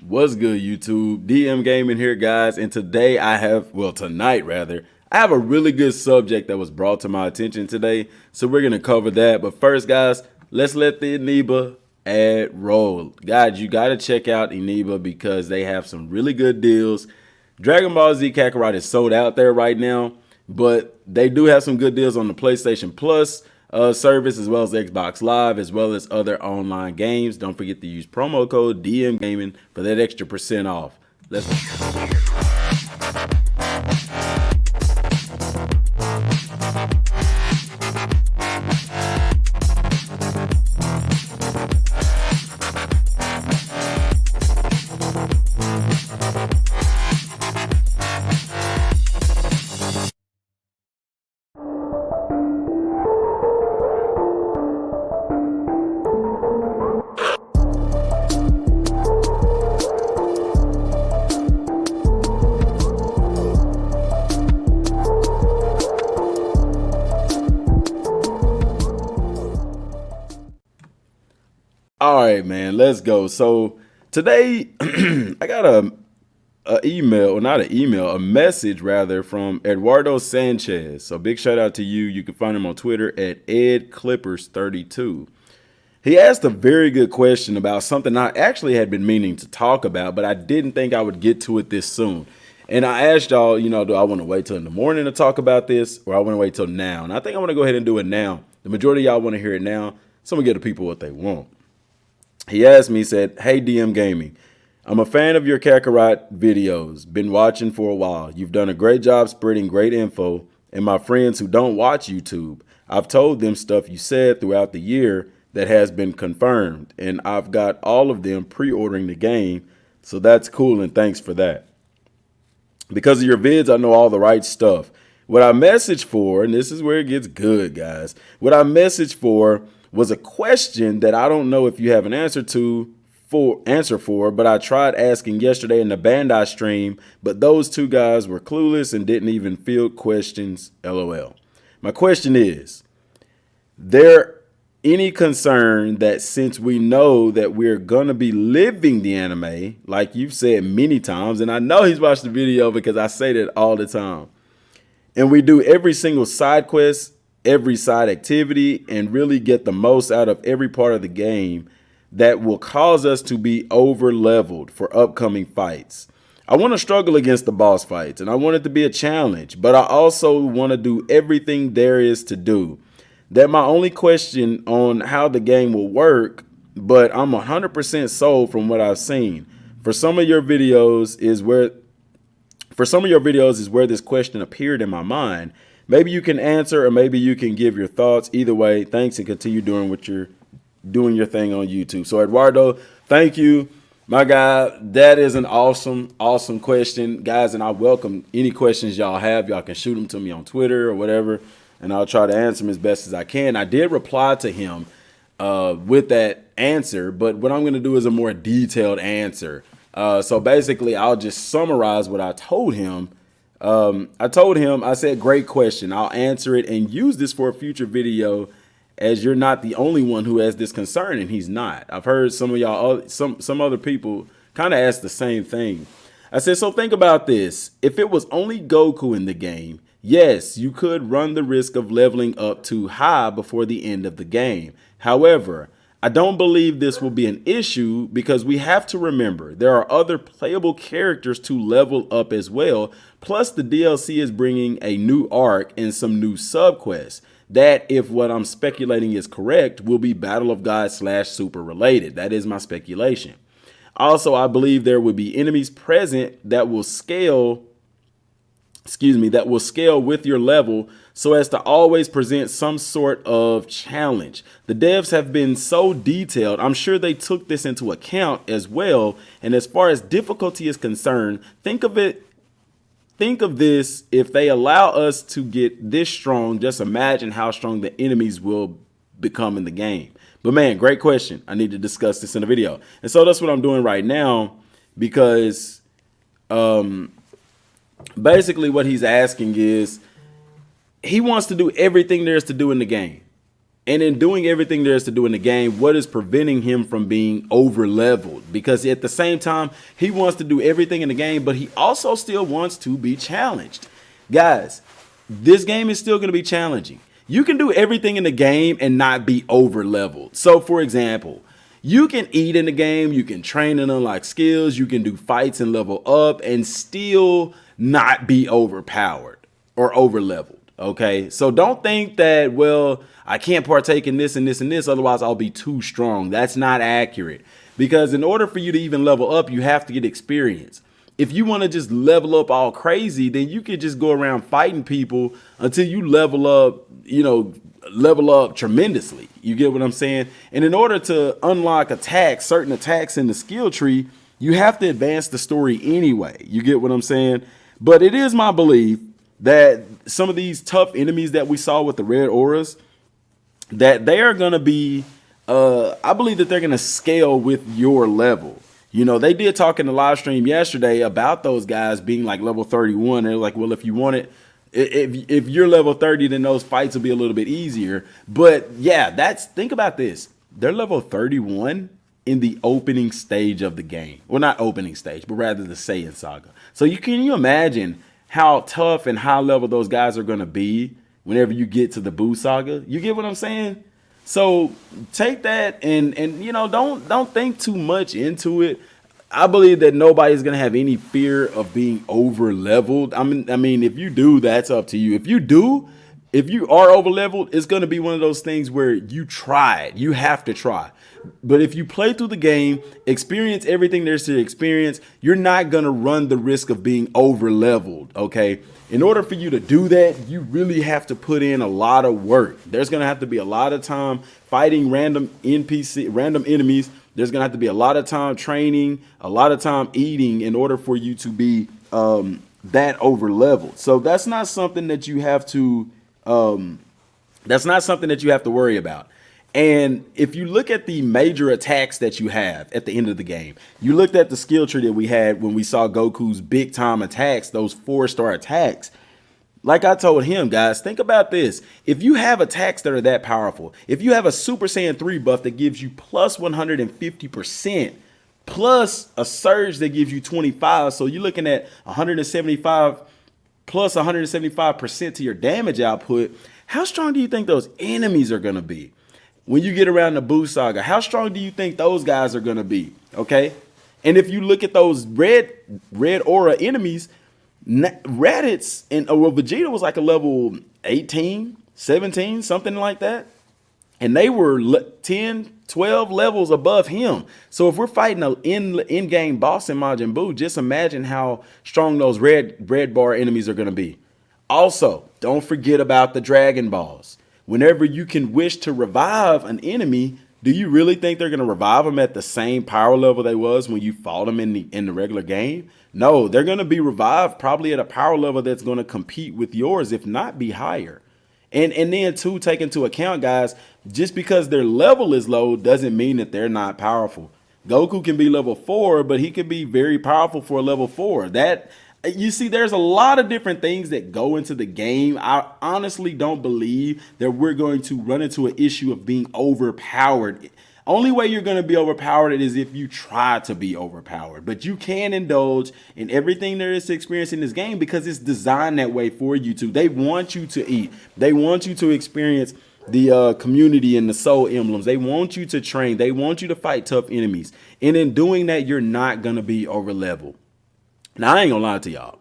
What's good, YouTube? Dmgaming here, guys, and today tonight I have a really good subject that was brought to my attention today, so we're gonna cover that. But first, guys, let's let the Eniba ad roll. Guys, you gotta check out Eniba because they have some really good deals. Dragon Ball Z Kakarot is sold out there right now, but they do have some good deals on the PlayStation Plus service, as well as Xbox Live, as well as other online games. Don't forget to use promo code DMGaming for that extra % off. Let's All right, man, let's go. So today I got a message rather from Eduardo Sanchez. So big shout out to you. You can find him on Twitter at edclippers32. He asked a very good question about something I actually had been meaning to talk about, but I didn't think I would get to it this soon. And I asked y'all, do I want to wait till in the morning to talk about this, or I want to wait till now? And I think I want to go ahead and do it now. The majority of y'all want to hear it now, so I'm gonna give the people what they want. He asked me, he said, "Hey, Dmgaming, I'm a fan of your Kakarot videos. Been watching for a while. You've done a great job spreading great info. And my friends who don't watch YouTube, I've told them stuff you said throughout the year that has been confirmed. And I've got all of them pre-ordering the game. So that's cool, and thanks for that. Because of your vids, I know all the right stuff. What I messaged for, and this is where it gets good, guys. What I messaged for was a question that I don't know if you have an answer for, but I tried asking yesterday in the Bandai stream, but those two guys were clueless and didn't even field questions, LOL. My question is, there any concern that since we know that we're going to be living the anime, like you've said many times, and I know he's watched the video because I say that all the time, and we do every single side quest, every side activity, and really get the most out of every part of the game, that will cause us to be over leveled for upcoming fights. I want to struggle against the boss fights, and I want it to be a challenge, but I also want to do everything there is to do. That my only question on how the game will work, but I'm 100% sold from what I've seen. For some of your videos is where this question appeared in my mind. Maybe you can answer, or maybe you can give your thoughts. Either way, thanks, and continue doing your thing on YouTube. So Eduardo, thank you, my guy. That is an awesome question, guys, and I welcome any questions y'all have. Y'all can shoot them to me on Twitter or whatever, and I'll try to answer them as best as I can. I did reply to him with that answer, but what I'm going to do is a more detailed answer. So basically, I'll just summarize what I told him. I said, great question. I'll answer it and use this for a future video, as you're not the only one who has this concern, and he's not. I've heard some of y'all, some other people kind of ask the same thing. I said, so think about this. If it was only Goku in the game, yes, you could run the risk of leveling up too high before the end of the game. However, I don't believe this will be an issue, because we have to remember there are other playable characters to level up as well. Plus the DLC is bringing a new arc and some new subquests that, if what I'm speculating is correct, will be Battle of Gods / super related. That is my speculation. Also, I believe there will be enemies present that will scale with your level, so as to always present some sort of challenge. The devs have been so detailed. I'm sure they took this into account as well. And as far as difficulty is concerned, think of this, if they allow us to get this strong, just imagine how strong the enemies will become in the game. But man, great question. I need to discuss this in a video. And so that's what I'm doing right now, because basically what he's asking is, he wants to do everything there is to do in the game. And in doing everything there is to do in the game, what is preventing him from being over leveled? Because at the same time, he wants to do everything in the game, but he also still wants to be challenged. Guys, this game is still going to be challenging. You can do everything in the game and not be over leveled. So for example, you can eat in the game, you can train and unlock skills, you can do fights and level up and still not be overpowered or over leveled. Okay, so don't think that, well, I can't partake in this and this and this, otherwise I'll be too strong. That's not accurate, because in order for you to even level up, you have to get experience. If you want to just level up all crazy, then you could just go around fighting people until you level up, level up tremendously. You get what I'm saying? And in order to unlock attacks, certain attacks in the skill tree, you have to advance the story anyway. You get what I'm saying? But it is my belief that some of these tough enemies that we saw with the red auras, that they are going to be, I believe that they're going to scale with your level. They did talk in the live stream yesterday about those guys being like level 31. They're like, well, if you want it, if you're level 30, then those fights will be a little bit easier. But yeah, think about this. They're level 31 in the opening stage of the game. Well, not opening stage, but rather the Saiyan Saga. So can you imagine how tough and high level those guys are going to be whenever you get to the Buu Saga? You get what I'm saying? So take that and don't think too much into it. I believe that nobody's going to have any fear of being over leveled. I mean, if you do, that's up to you. If you are over leveled, it's going to be one of those things where you have to try. But if you play through the game, experience everything there's to experience, you're not going to run the risk of being over leveled. Okay. In order for you to do that, you really have to put in a lot of work. There's going to have to be a lot of time fighting random enemies. There's going to have to be a lot of time training, a lot of time eating in order for you to be that over leveled. So that's not something that you have to worry about. And if you look at the major attacks that you have at the end of the game, you looked at the skill tree that we had when we saw Goku's big time attacks, those 4-star attacks. Like I told him, guys, think about this. If you have attacks that are that powerful, if you have a Super Saiyan 3 buff that gives you plus 150%, plus a surge that gives you 25, so you're looking at 175 plus 175% to your damage output, how strong do you think those enemies are going to be? When you get around the Buu Saga, how strong do you think those guys are going to be? Okay. And if you look at those red aura enemies, Raditz and Vegeta was like a level 18, 17, something like that. And they were 10, 12 levels above him. So if we're fighting an in-game boss in Majin Buu, just imagine how strong those red bar enemies are going to be. Also, don't forget about the Dragon Balls. Whenever you can wish to revive an enemy, do you really think they're going to revive them at the same power level they was when you fought them in the regular game? No, they're going to be revived probably at a power level that's going to compete with yours, if not be higher. And then too, take into account, guys, just because their level is low doesn't mean that they're not powerful. Goku can be level 4, but he can be very powerful for a level 4. You see, there's a lot of different things that go into the game. I honestly don't believe that we're going to run into an issue of being overpowered. Only way you're going to be overpowered is if you try to be overpowered. But you can indulge in everything there is to experience in this game because it's designed that way for you to. They want you to eat. They want you to experience the community and the soul emblems. They want you to train. They want you to fight tough enemies. And in doing that, you're not going to be over level. Now, I ain't gonna lie to y'all.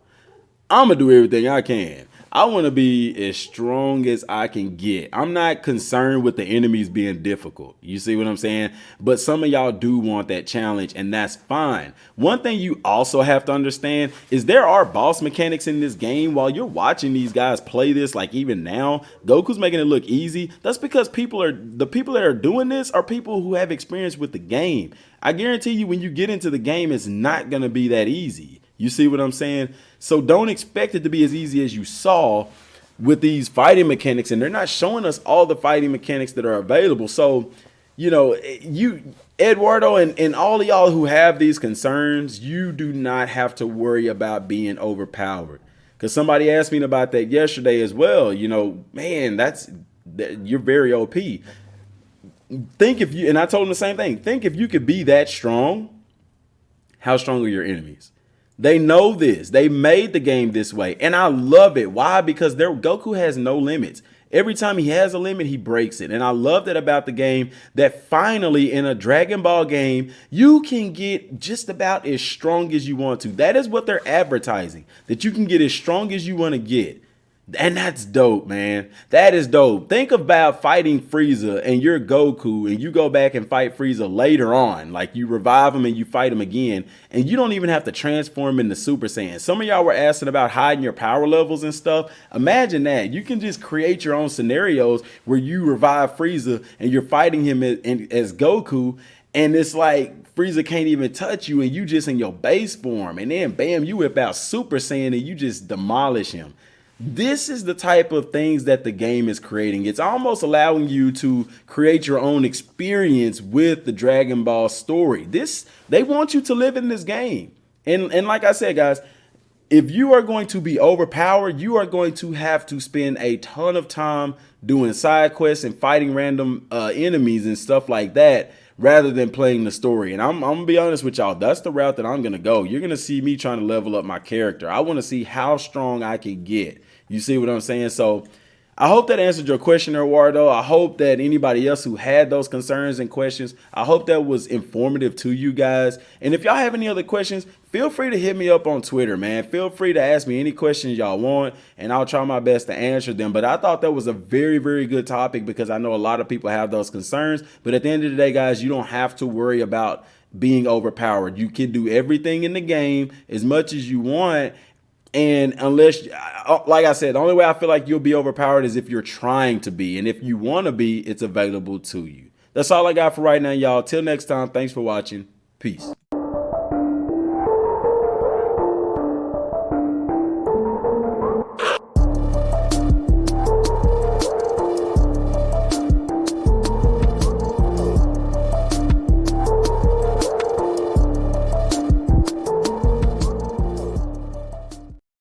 I'm gonna do everything I can. I want to be as strong as I can get. I'm not concerned with the enemies being difficult. You see what I'm saying? But some of y'all do want that challenge, and that's fine. One thing you also have to understand is there are boss mechanics in this game. While you're watching these guys play this, like even now, Goku's making it look easy. That's because the people that are doing this are people who have experience with the game. I guarantee you when you get into the game, it's not going to be that easy. You see what I'm saying? So don't expect it to be as easy as you saw with these fighting mechanics. And they're not showing us all the fighting mechanics that are available. So, you know, Eduardo and all of y'all who have these concerns, you do not have to worry about being overpowered. Because somebody asked me about that yesterday as well. You know, man, you're very OP. Think if you, and I told him the same thing. Think if you could be that strong, how strong are your enemies? They know this. They made the game this way. And I love it. Why? Because Goku has no limits. Every time he has a limit, he breaks it. And I love that about the game, that finally in a Dragon Ball game, you can get just about as strong as you want to. That is what they're advertising, that you can get as strong as you want to get. And that's dope, man. That is dope. Think about fighting Frieza and you're Goku and you go back and fight Frieza later on. Like you revive him and you fight him again. And you don't even have to transform into Super Saiyan. Some of y'all were asking about hiding your power levels and stuff. Imagine that. You can just create your own scenarios where you revive Frieza and you're fighting him as Goku. And it's like Frieza can't even touch you and you just in your base form. And then bam, you whip out Super Saiyan and you just demolish him. This is the type of things that the game is creating. It's almost allowing you to create your own experience with the Dragon Ball story. They want you to live in this game. And like I said, guys, if you are going to be overpowered, you are going to have to spend a ton of time doing side quests and fighting random enemies and stuff like that, rather than playing the story. And I'm gonna be honest with y'all, that's the route that I'm gonna go. You're gonna see me trying to level up my character. I want to see how strong I can get. You see what I'm saying? So I hope that answered your question, Eduardo. I hope that anybody else who had those concerns and questions, I hope that was informative to you guys. And if y'all have any other questions, feel free to hit me up on Twitter, man. Feel free to ask me any questions y'all want, and I'll try my best to answer them. But I thought that was a very, very good topic because I know a lot of people have those concerns. But at the end of the day, guys, you don't have to worry about being overpowered. You can do everything in the game as much as you want. And unless, like I said, the only way I feel like you'll be overpowered is if you're trying to be. And if you want to be, it's available to you. That's all I got for right now, y'all. Till next time, thanks for watching. Peace.